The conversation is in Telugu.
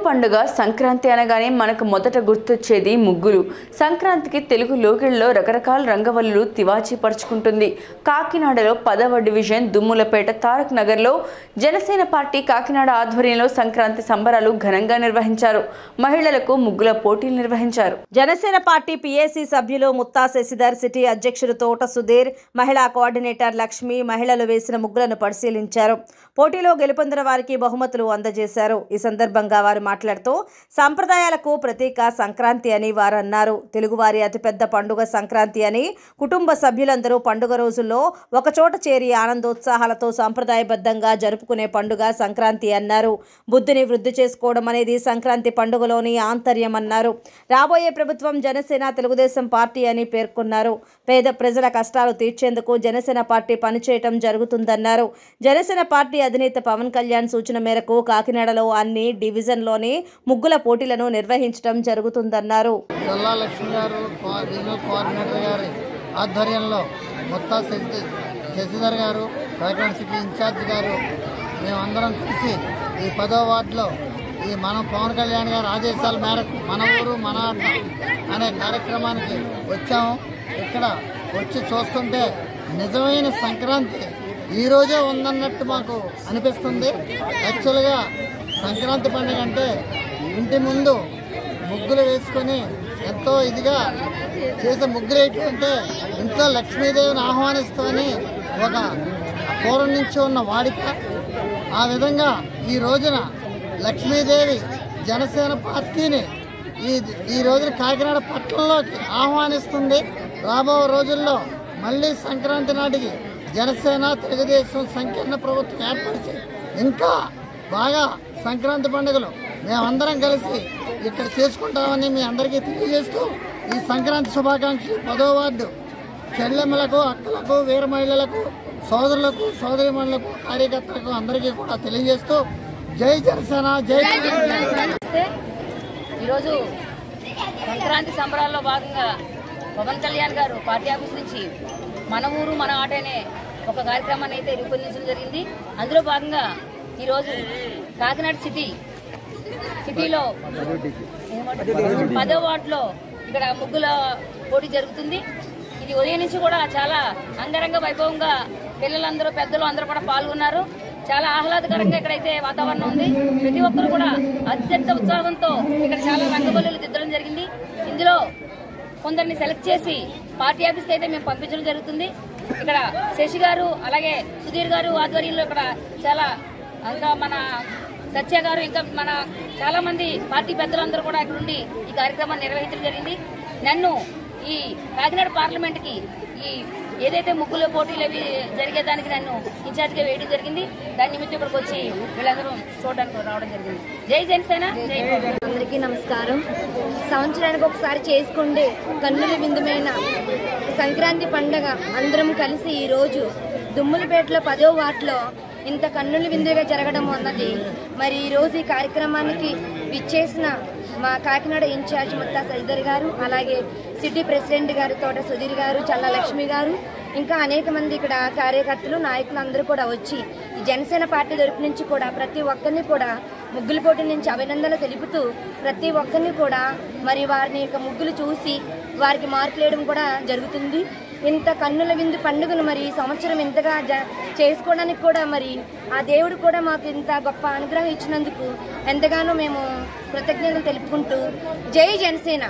పండుగ సంక్రాంతి అనగానే మనకు మొదట గుర్తొచ్చేది ముగ్గులు. సంక్రాంతికి తెలుగు లోగిళ్లలో రకరకాల రంగవల్లులు తివాచీ పరుచుకుంటుంది. కాకినాడలో 10వ డివిజన్ దుమ్ములపేట తారక్ నగర్లో జనసేన పార్టీ కాకినాడ ఆధ్వర్యంలో సంక్రాంతి సంబరాలు ఘనంగా నిర్వహించారు. మహిళలకు ముగ్గుల పోటీలు నిర్వహించారు. జనసేన పార్టీ పిఏసీ సభ్యులు ముత్తా శశిధర్, సిటీ అధ్యక్షుడు తోట సుధీర్, మహిళా కోఆర్డినేటర్ లక్ష్మి మహిళలు వేసిన ముగ్గులను పరిశీలించారు. పోటీలో గెలుపొందిన వారికి బహుమతులు అందజేశారు. ఈ సందర్భంగా వారు మాట్లాడుతూ సంప్రదాయాలకు ప్రతీక సంక్రాంతి అని వారు అన్నారు. తెలుగువారి అతిపెద్ద పండుగ సంక్రాంతి అని, కుటుంబ సభ్యులందరూ పండుగ రోజుల్లో ఒకచోట చేరి ఆనందోత్సాహాలతో సంప్రదాయబద్ధంగా జరుపుకునే పండుగ సంక్రాంతి అన్నారు. బుద్ధిని వృద్ధి చేసుకోవడం అనేది సంక్రాంతి పండుగలోని ఆంతర్యం అన్నారు. రాబోయే ప్రభుత్వం జనసేన తెలుగుదేశం పార్టీ అని పేర్కొన్నారు. పేద ప్రజల కష్టాలు తీర్చేందుకు జనసేన పార్టీ పనిచేయటం జరుగుతుందన్నారు. జనసేన పార్టీ అధినేత పవన్ కళ్యాణ్ సూచన మేరకు కాకినాడలో అన్ని డివిజన్లోని ముగ్గుల పోటీలను నిర్వహించడం జరుగుతుందన్నారు. ఆధ్వర్యంలో ముత్తా శశిధర్ గారు, కాకినాడ సిటీ ఇన్ఛార్జ్ గారు, మేమందరం కలిసి ఈ 10వ వార్డులో ఈ మనం పవన్ కళ్యాణ్ గారి ఆదేశాల మేరకు మన ఊరు మన ఆట అనే కార్యక్రమానికి వచ్చాము. ఇక్కడ వచ్చి చూస్తుంటే నిజమైన సంక్రాంతి ఈరోజే ఉందన్నట్టు మాకు అనిపిస్తుంది. యాక్చువల్గా సంక్రాంతి పండుగ అంటే ఇంటి ముందు ముగ్గులు వేసుకొని ఎంతో ఇదిగా చేసే ముగ్గులు ఏంటంటే ఇంట్లో లక్ష్మీదేవిని ఆహ్వానిస్తామని ఒక పూర్వం నుంచి ఉన్న వాడిక. ఆ విధంగా ఈ రోజున లక్ష్మీదేవి జనసేన పార్టీని ఈ రోజున కాకినాడ పట్టణంలోకి ఆహ్వానిస్తుంది. రాబో రోజుల్లో మళ్ళీ సంక్రాంతి నాటికి జనసేన తెలుగుదేశం సంకీర్ణ ప్రభుత్వం ఏర్పరిచి ఇంకా బాగా సంక్రాంతి పండుగలు మేమందరం కలిసి ఇక్కడ చేసుకుంటామని మీ అందరికీ తెలియజేస్తూ ఈ సంక్రాంతి శుభాకాంక్షలు 10వ వార్డు చెల్లెమ్మలకు, అక్కలకు, వీర మహిళలకు, సోదరులకు, సోదరిమణులకు, కార్యకర్తలకు అందరికీ కూడా తెలియజేస్తూ జై జనసేన, జై ఈరోజు సంక్రాంతి సంబరాల్లో భాగంగా పవన్ కళ్యాణ్ గారు పార్టీ ఆఫీస్ నుంచి మన ఊరు మన ఆట అనే ఒక కార్యక్రమాన్ని అయితే రూపొందించడం జరిగింది. అందులో భాగంగా ఈరోజు కాకినాడ సిటీలో 10వ వార్డులో ఇక్కడ ముగ్గుల పోటీ జరుగుతుంది. ఇది ఉదయం నుంచి కూడా చాలా అంగరంగ వైభవంగా పిల్లలందరూ పెద్దలు అందరూ కూడా పాల్గొన్నారు. చాలా ఆహ్లాదకరంగా ఇక్కడైతే వాతావరణం ఉంది. ప్రతి ఒక్కరు కూడా అత్యంత ఉత్సాహంతో ఇక్కడ చాలా రంగబల్లులు దిద్దడం జరిగింది. ఇందులో కొందరిని సెలెక్ట్ చేసి పార్టీ ఆఫీస్కి అయితే మేము పంపించడం జరుగుతుంది. ఇక్కడ శశి గారు అలాగే సుధీర్ గారు ఆధ్వర్యంలో ఇక్కడ చాలా ఇంకా మన సత్య గారు ఇంకా మన చాలా మంది పార్టీ పెద్దలందరూ కూడా ఇక్కడ ఉండి ఈ కార్యక్రమాన్ని నిర్వహించడం జరిగింది. నన్ను ఈ కాకినాడ పార్లమెంట్కి ఈ ఏదైతే ముగ్గుల పోటీలు అవి జరిగేదానికి నన్ను ఇన్ఛార్జ్గా వేయడం జరిగింది. దాని నిమిత్తం ఇక్కడికి వచ్చి వీళ్ళందరూ చూడడానికి రావడం జరిగింది. జై జనసేన, జై. అందరికీ నమస్కారం. సంవత్సరానికి ఒకసారి చేసుకుంటే కన్నుల విందుమైన సంక్రాంతి పండుగ అందరం కలిసి ఈరోజు దుమ్ములపేటలో 10వ వార్డులో ఇంత కన్నుల విందుగా జరగడం అన్నది మరి ఈరోజు ఈ కార్యక్రమానికి విచ్చేసిన మా కాకినాడ ఇన్ఛార్జ్ ముత్తా శశిధర్ గారు, అలాగే సిటీ ప్రెసిడెంట్ గారు తోట సుధీర్ గారు, చల్ల లక్ష్మి గారు, ఇంకా అనేక మంది ఇక్కడ కార్యకర్తలు, నాయకులు అందరూ కూడా వచ్చి ఈ జనసేన పార్టీ తరపు నుంచి కూడా ప్రతి ఒక్కరిని కూడా ముగ్గుల పోటీ నుంచి అభినందనలు తెలుపుతూ ప్రతి ఒక్కరిని కూడా మరి వారిని ముగ్గులు చూసి వారికి మార్కులు వేయడం కూడా జరుగుతుంది. ఇంత కన్నుల విందు పండుగను మరి ఈ సంవత్సరం ఇంతగా చేసుకోవడానికి కూడా మరి ఆ దేవుడు కూడా మాకు ఇంత గొప్ప అనుగ్రహం ఇచ్చినందుకు ఎంతగానో మేము కృతజ్ఞతలు తెలుపుకుంటూ జై జనసేన.